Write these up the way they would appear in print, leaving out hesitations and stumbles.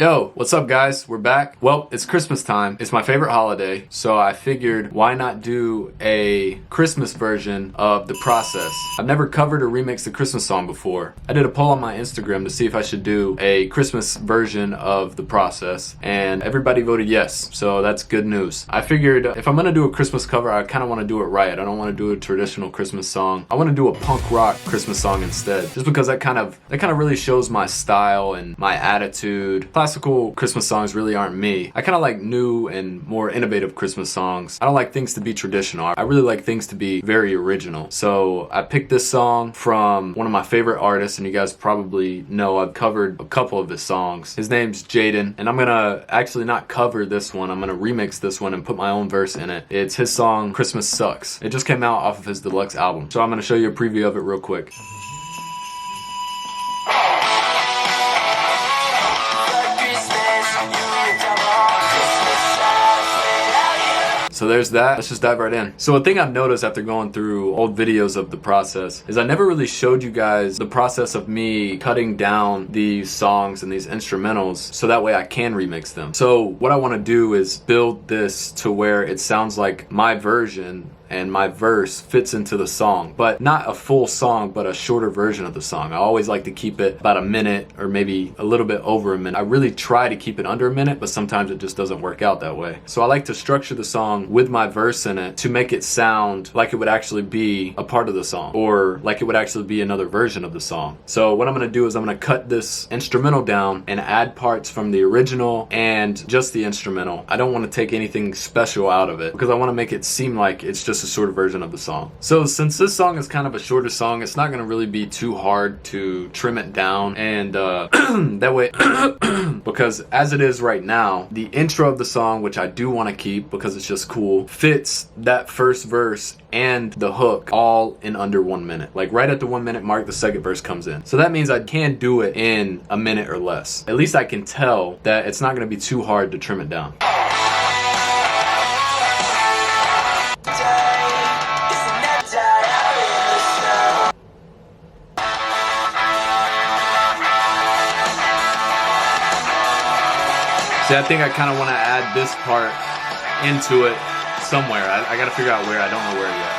Yo, what's up guys? We're back. Well, it's Christmas time. It's my favorite holiday, so I figured why not do a Christmas version of The Process. I've never covered or remixed a Christmas song before. I did a poll on my Instagram to see if I should do a Christmas version of The Process, and everybody voted yes, so that's good news. I figured if I'm gonna do a Christmas cover, I kind of want to do it right. I don't want to do a traditional Christmas song. I want to do a punk rock Christmas song instead, just because that kind of really shows my style and my attitude. Classical Christmas songs really aren't me. I kind of like new and more innovative Christmas songs. I don't like things to be traditional. I really like things to be very original. So I picked this song from one of my favorite artists, and you guys probably know I've covered a couple of his songs. His name's JXDN, and I'm gonna actually not cover this one. I'm gonna remix this one and put my own verse in it. It's his song Christmas Sucks. It just came out off of his deluxe album. So I'm gonna show you a preview of it real quick. So there's that. Let's just dive right in. So a thing I've noticed after going through old videos of The Process is I never really showed you guys the process of me cutting down these songs and these instrumentals so that way I can remix them. So what I want to do is build this to where it sounds like my version and my verse fits into the song, but not a full song, but a shorter version of the song. I always like to keep it about a minute or maybe a little bit over a minute. I really try to keep it under a minute, but sometimes it just doesn't work out that way. So I like to structure the song with my verse in it to make it sound like it would actually be a part of the song, or like it would actually be another version of the song. So what I'm gonna do is I'm gonna cut this instrumental down and add parts from the original and just the instrumental. I don't want to take anything special out of it because I want to make it seem like it's just a shorter version of the song. So since this song is kind of a shorter song, it's not going to really be too hard to trim it down, and that way because as it is right now, the intro of the song, which I do want to keep because it's just cool, fits that first verse and the hook all in under 1 minute. Like right at the 1 minute mark, the second verse comes in. So that means I can do it in a minute or less. At least I can tell that it's not going to be too hard to trim it down. See, I think I kind of want to add this part into it somewhere. I got to figure out where. I don't know where yet.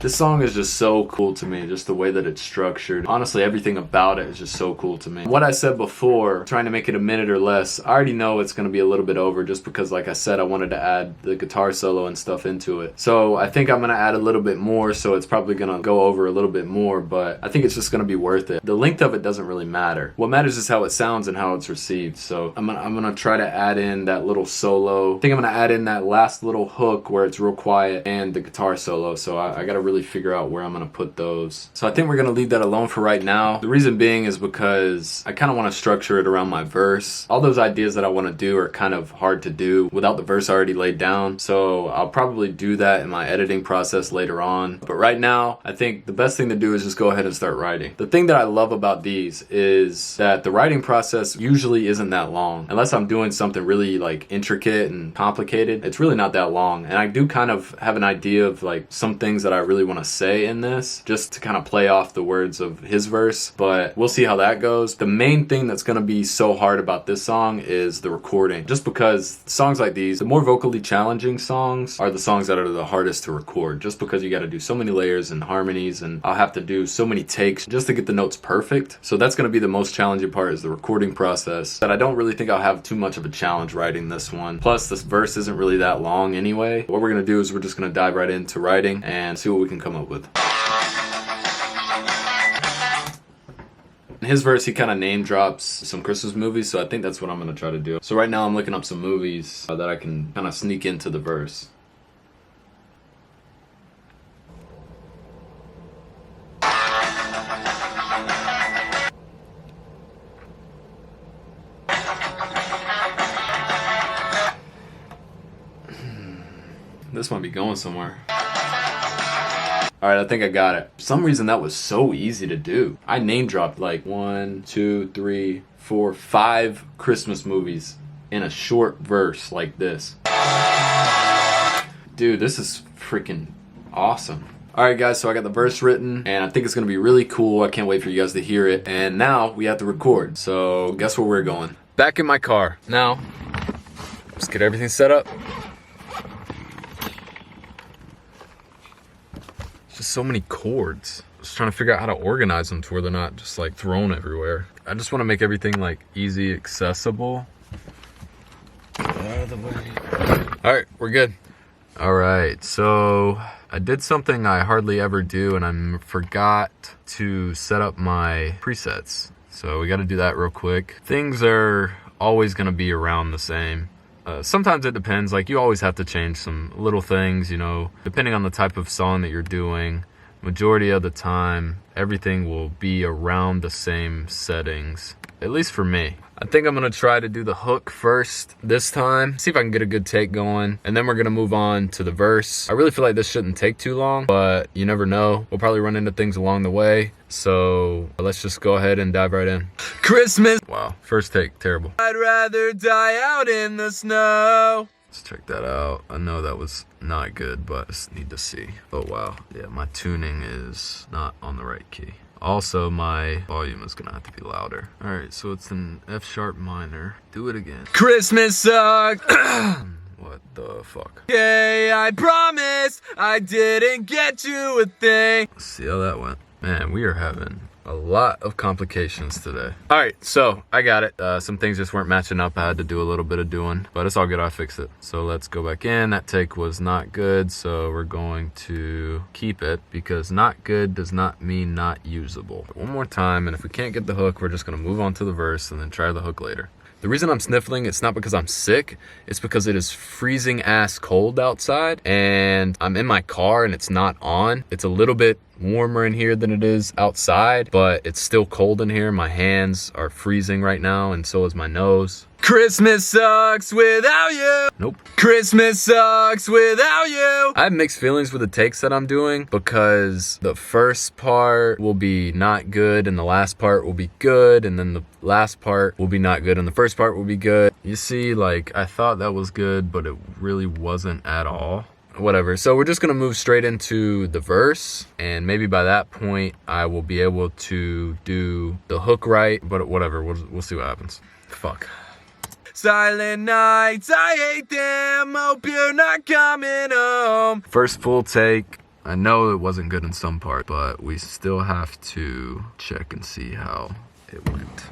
This song is just so cool to me, just the way that it's structured. Honestly, everything about it is just so cool to me. What I said before, trying to make it a minute or less, I already know it's going to be a little bit over just because, like I said, I wanted to add the guitar solo and stuff into it. So I think I'm going to add a little bit more, so it's probably going to go over a little bit more, but I think it's just going to be worth it. The length of it doesn't really matter. What matters is how it sounds and how it's received. So I'm gonna try to add in that little solo. I think I'm going to add in that last little hook where it's real quiet and the guitar solo, so I got to really figure out where I'm gonna put those. So I think we're gonna leave that alone for right now. The reason being is because I kind of want to structure it around my verse. All those ideas that I want to do are kind of hard to do without the verse already laid down, so I'll probably do that in my editing process later on. But right now, I think the best thing to do is just go ahead and start writing. The thing that I love about these is that the writing process usually isn't that long. Unless I'm doing something really like intricate and complicated, it's really not that long. And I do kind of have an idea of like some things that I really want to say in this, just to kind of play off the words of his verse, but we'll see how that goes. The main thing that's going to be so hard about this song is the recording, just because songs like these, the more vocally challenging songs are the songs that are the hardest to record, just because you got to do so many layers and harmonies, and I'll have to do so many takes just to get the notes perfect. So that's going to be the most challenging part, is the recording process. But I don't really think I'll have too much of a challenge writing this one. Plus this verse isn't really that long anyway. What we're going to do is we're just going to dive right into writing and see what we can come up with. In his verse, he kind of name drops some Christmas movies, so I think that's what I'm going to try to do. So right now I'm looking up some movies that I can kind of sneak into the verse. This might be going somewhere. Alright, I think I got it. For some reason that was so easy to do. I name dropped like 1, 2, 3, 4, 5 Christmas movies in a short verse like this. Dude, this is freaking awesome. Alright guys, so I got the verse written and I think it's gonna be really cool. I can't wait for you guys to hear it. And now we have to record. So guess where we're going? Back in my car. Now, let's get everything set up. It's just so many chords. Just trying to figure out how to organize them to where they're not just like thrown everywhere. I just want to make everything like easy accessible. Get out of the way. Alright, we're good. Alright, so I did something I hardly ever do and I forgot to set up my presets. So we got to do that real quick. Things are always going to be around the same. Sometimes it depends, like you always have to change some little things, you know, depending on the type of song that you're doing. Majority of the time, everything will be around the same settings, at least for me. I think I'm gonna try to do the hook first this time, see if I can get a good take going, and then we're gonna move on to the verse. I really feel like this shouldn't take too long, but you never know. We'll probably run into things along the way, so let's just go ahead and dive right in. Christmas! Wow, first take, terrible. I'd rather die out in the snow. Let's check that out. I know that was not good, but I just need to see. Oh wow, yeah, my tuning is not on the right key. Also, my volume is gonna have to be louder. All right, so it's an F sharp minor. Do it again. Christmas sucks. What the fuck? Okay, I promise I didn't get you a thing. Let's see how that went. Man, we are having a lot of complications today. All right, so I got it. Some things just weren't matching up. I had to do a little bit of doing, but it's all good. I fixed it. So let's go back in. That take was not good, so we're going to keep it because not good does not mean not usable. One more time, and if we can't get the hook, we're just gonna move on to the verse and then try the hook later. The reason I'm sniffling, it's not because I'm sick, it's because it is freezing ass cold outside and I'm in my car and it's not on. It's a little bit warmer in here than it is outside, but it's still cold in here. My hands are freezing right now and so is my nose. Christmas sucks without you. Nope. Christmas sucks without you. I have mixed feelings with the takes that I'm doing because the first part will be not good and the last part will be good, and then the last part will be not good and the first part will be good. You see, like, I thought that was good, but it really wasn't at all. Whatever, so we're just gonna move straight into the verse, and maybe by that point I will be able to do the hook right, but whatever, we'll see what happens. Fuck. Silent nights, I hate them, hope you're not coming home. First full take. I know it wasn't good in some part, but we still have to check and see how it went.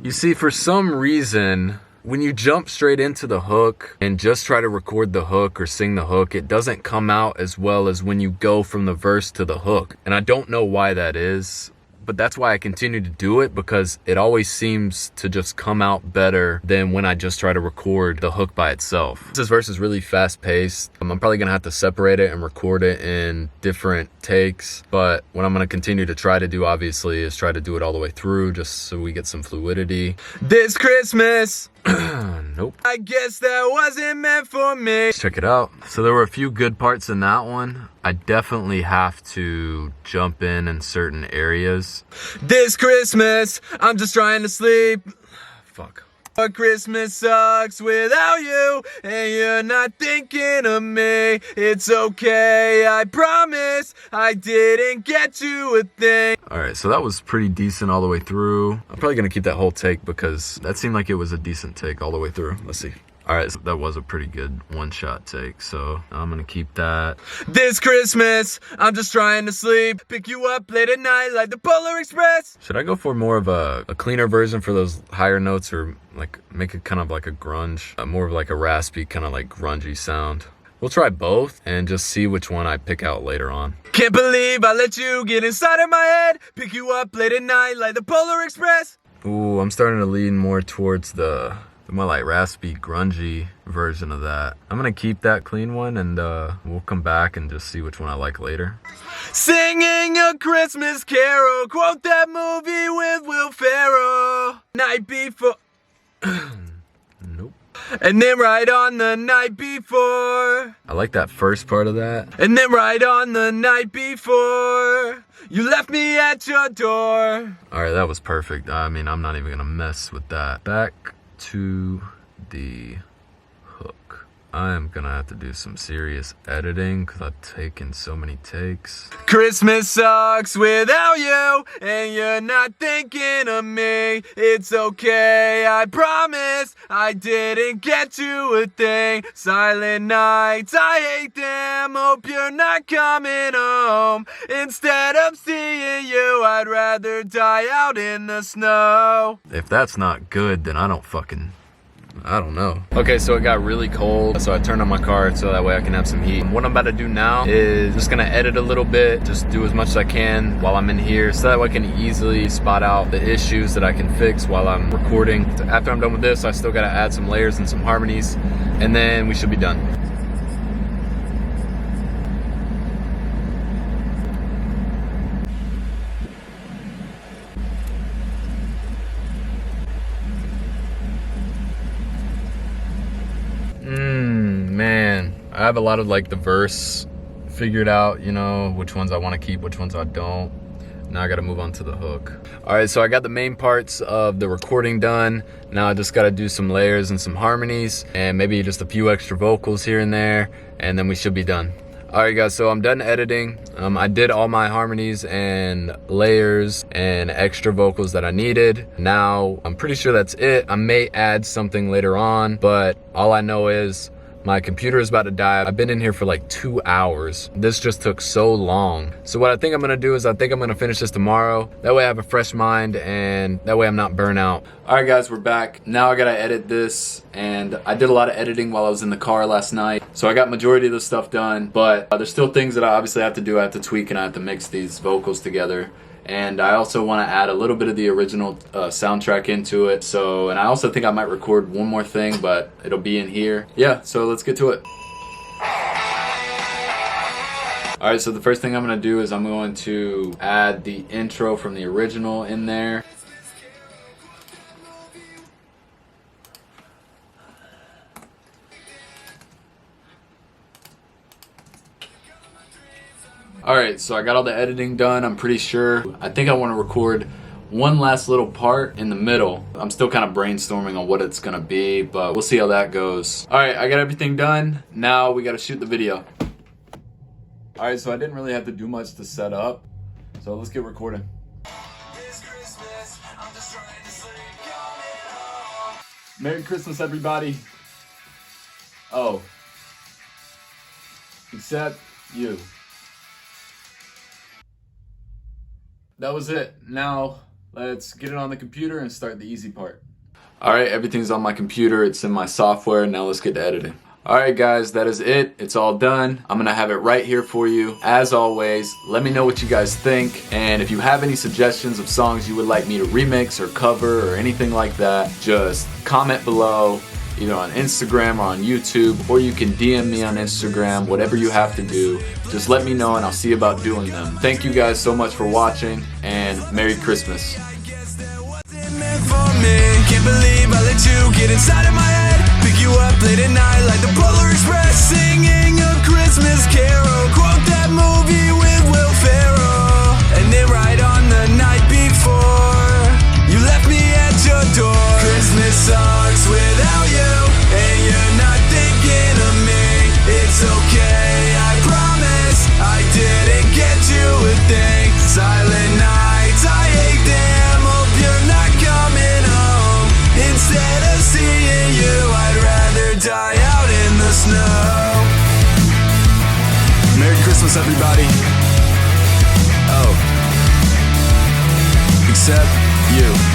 You see, for some reason, when you jump straight into the hook and just try to record the hook or sing the hook, it doesn't come out as well as when you go from the verse to the hook. And I don't know why that is, but that's why I continue to do it, because it always seems to just come out better than when I just try to record the hook by itself. This verse is really fast paced. I'm probably gonna have to separate it and record it in different takes, but what I'm gonna continue to try to do, obviously, is try to do it all the way through just so we get some fluidity. This Christmas. Nope. I guess that wasn't meant for me. Let's check it out. So there were a few good parts in that one. I definitely have to jump in certain areas. This Christmas, I'm just trying to sleep. Fuck. Christmas sucks without you, and you're not thinking of me. It's okay, I promise I didn't get you a thing. Alright, so that was pretty decent all the way through. I'm probably gonna keep that whole take because that seemed like it was a decent take all the way through. Let's see. Alright, so that was a pretty good one-shot take, so I'm gonna keep that. This Christmas, I'm just trying to sleep, pick you up late at night like the Polar Express. Should I go for more of a cleaner version for those higher notes, or like make it kind of like a grunge, more of like a raspy, kind of like grungy sound? We'll try both and just see which one I pick out later on. Can't believe I let you get inside of my head, pick you up late at night like the Polar Express. Ooh, I'm starting to lean more towards the more like raspy, grungy version of that. I'm gonna keep that clean one, and we'll come back and just see which one I like later. Singing a Christmas carol, quote that movie with Will Ferrell. Night before. Nope. And then right on the night before. I like that first part of that. And then right on the night before, you left me at your door. Alright, that was perfect. I mean, I'm not even gonna mess with that. Back to the hook. I am gonna have to do some serious editing because I've taken so many takes. Christmas sucks without you, and you're not thinking of me. It's okay, I promise I didn't get you a thing. Silent nights, I hate them. Hope you're not coming home. Instead of seeing you, I'd rather die out in the snow. If that's not good, then I don't know. Okay, so it got really cold, so I turned on my car so that way I can have some heat. What I'm about to do now is just gonna edit a little bit, just do as much as I can while I'm in here, so that way I can easily spot out the issues that I can fix while I'm recording. After I'm done with this, I still gotta add some layers and some harmonies, and then we should be done. Man, I have a lot of like the verse figured out, you know, which ones I want to keep, which ones I don't. Now I got to move on to the hook. All right, so I got the main parts of the recording done. Now I just got to do some layers and some harmonies and maybe just a few extra vocals here and there, and then we should be done. All right guys, so I'm done editing. I did all my harmonies and layers and extra vocals that I needed. Now I'm pretty sure that's it. I may add something later on, but all I know is my computer is about to die. I've been in here for like 2 hours. This just took so long. So what I think I'm gonna do is I think I'm gonna finish this tomorrow. That way I have a fresh mind and that way I'm not burnt out. All right guys, we're back. Now I gotta edit this, and I did a lot of editing while I was in the car last night. So I got majority of the stuff done, but there's still things that I obviously have to do. I have to tweak and I have to mix these vocals together. And I also want to add a little bit of the original soundtrack into it. So, and I also think I might record one more thing, but it'll be in here. Yeah, so let's get to it. All right, so the first thing I'm going to do is I'm going to add the intro from the original in there. Alright, so I got all the editing done, I'm pretty sure. I think I want to record one last little part in the middle. I'm still kind of brainstorming on what it's going to be, but we'll see how that goes. Alright, I got everything done. Now we got to shoot the video. Alright, so I didn't really have to do much to set up. So let's get recording. Merry Christmas, everybody. Oh. Except you. That was it. Now let's get it on the computer and start the easy part. Alright, everything's on my computer. It's in my software. Now let's get to editing. Alright guys, that is it. It's all done. I'm gonna have it right here for you. As always, let me know what you guys think, and if you have any suggestions of songs you would like me to remix or cover or anything like that, just comment below, either on Instagram or on YouTube, or you can DM me on Instagram. Whatever you have to do, just let me know and I'll see about doing them. Thank you guys so much for watching, and Merry Christmas. Can't believe I let you get inside of my head, pick you up late at night like the Polar Express, singing a Christmas carol, quote that movie with Will Ferrell, and then right on the night before you left me at your door. Christmas sucks without you, and you're not thinking of me. It's okay, I promise I didn't get you a thing. Silent nights, I hate them. Hope you're not coming home. Instead of seeing you, I'd rather die out in the snow. Merry Christmas, everybody. Oh. Except you.